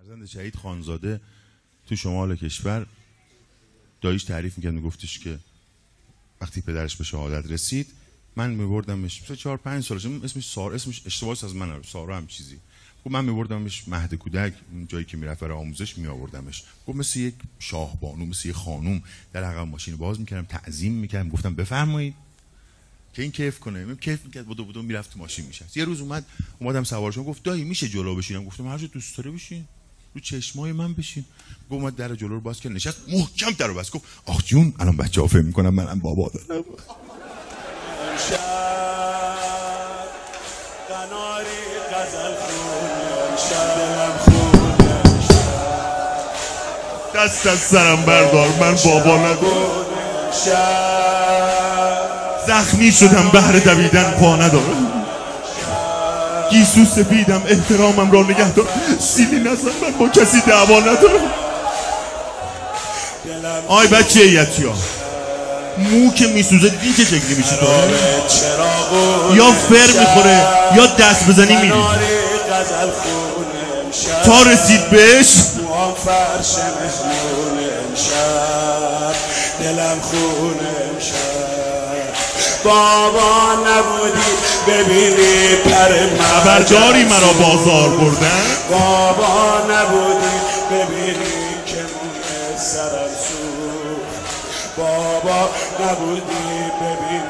فرزند شهید خانزاده تو شمال کشور داییش تعریف میکرد، میگفتش که وقتی پدرش به شهادت رسید من میبردمش 4-5 سالش، اسمش اشتباهی از من، سارا هم چیزی، گفت من میبردمش مهد کودک، جایی که میرفت برای آموزش میآوردمش، گفت مثل یک شاهبانو، مثل یک خانوم در عقب ماشین باز میکردم، تعظیم میکردم، گفتم بفرمایید که این کیف کنه. من کیف میکرد، بدو میرفت تو ماشین میشست. یه روز اومدم سوار شدم، گفت دایی میشه جلو بشینم؟ گفتم هر جا دوست داره بشین، رو چشمای من بشین. گفت اومد در جلو رو باز کرد، نشست، محکم درو بست، گفت آخ جون الان بچه‌ها فهم میکنن منم بابا دارم. دست از سرم بردار، من بابا ندارم، زخمی شدم بهر دویدن پا ندارم، گیسو سفیدم احترامم را نگه دار، سیلی نزن من با کسی دعوا ندارم. آی بچه یتیا، مو که میسوزه دیدین چه شکلی میشه تو؟ یا فر میخوره یا دست بزنی میری. تا رسید بهش دلم خونه امشب، بابا نبودی ببینی پر خبرداری مرا بازار بردن، بابا نبودی ببینی که مون سرم سوخت، بابا نبودی ببینی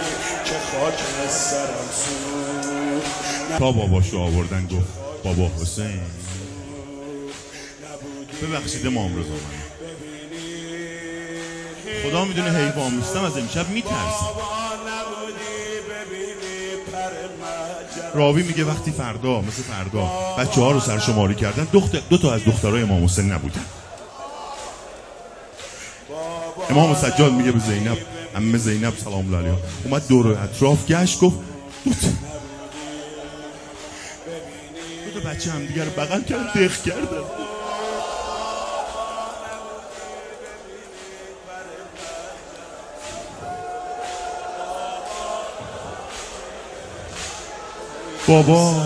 که خاک سرم سوخت. تا باباشو آوردن گفت بابا حسین ببخشید امام رضا، من خدا میدونه حیوان میستم از امشب میترسم. راوی میگه وقتی فردا مثل فردا بچه ها رو سرشماری کردن، دو تا از دخترای امام حسین نبودن. امام سجاد میگه به زینب، عمه زینب سلام الله علیها، اومد دور اطراف گشت، گفت دو تا بچه هم دیگر رو بغل کرد، دق کردن. بابا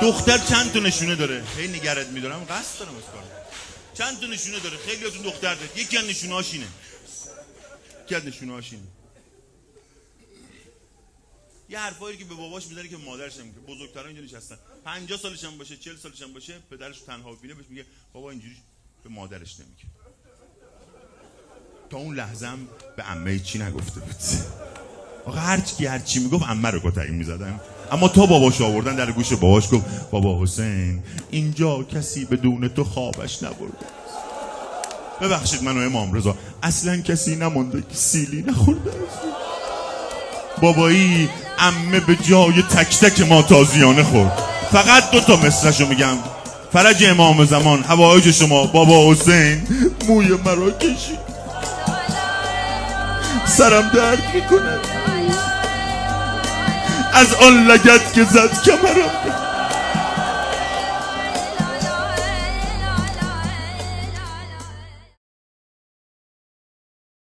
دختر چند تا نشونه داره؟ هی نگرت میدارم، قصد دارم از کار. چند تا نشونه داره؟ خیلی ازون دختر داره. یکی از نشونه‌هاش اینه. یه حرفایی که به باباش میزنه که مادرش نمیگه. بزرگترا اینجا نشستن. 50 سالش هم باشه، 40 سالش هم باشه، پدرش تنها ببینه بهش میگه بابا اینجوری به مادرش نمیگه. تا اون لحظه هم به عمه چی نگفته بود. آقا هر چی میگفت عمه رو کتک میزدن، اما تا باباش آوردن در گوش باباش گفت بابا حسین اینجا کسی بدون تو خوابش نبرده. ببخشید منو امام رضا، اصلا کسی نمونده که سیلی نخورده. بابایی عمه به جای تک تک ما تازیانه خورد. فقط 2 تا مصرعشو میگم. فرج امام زمان، حوایج شما بابا حسین موی مرا کشید، سرم درد میکنه از آن لگد که زد کمرم.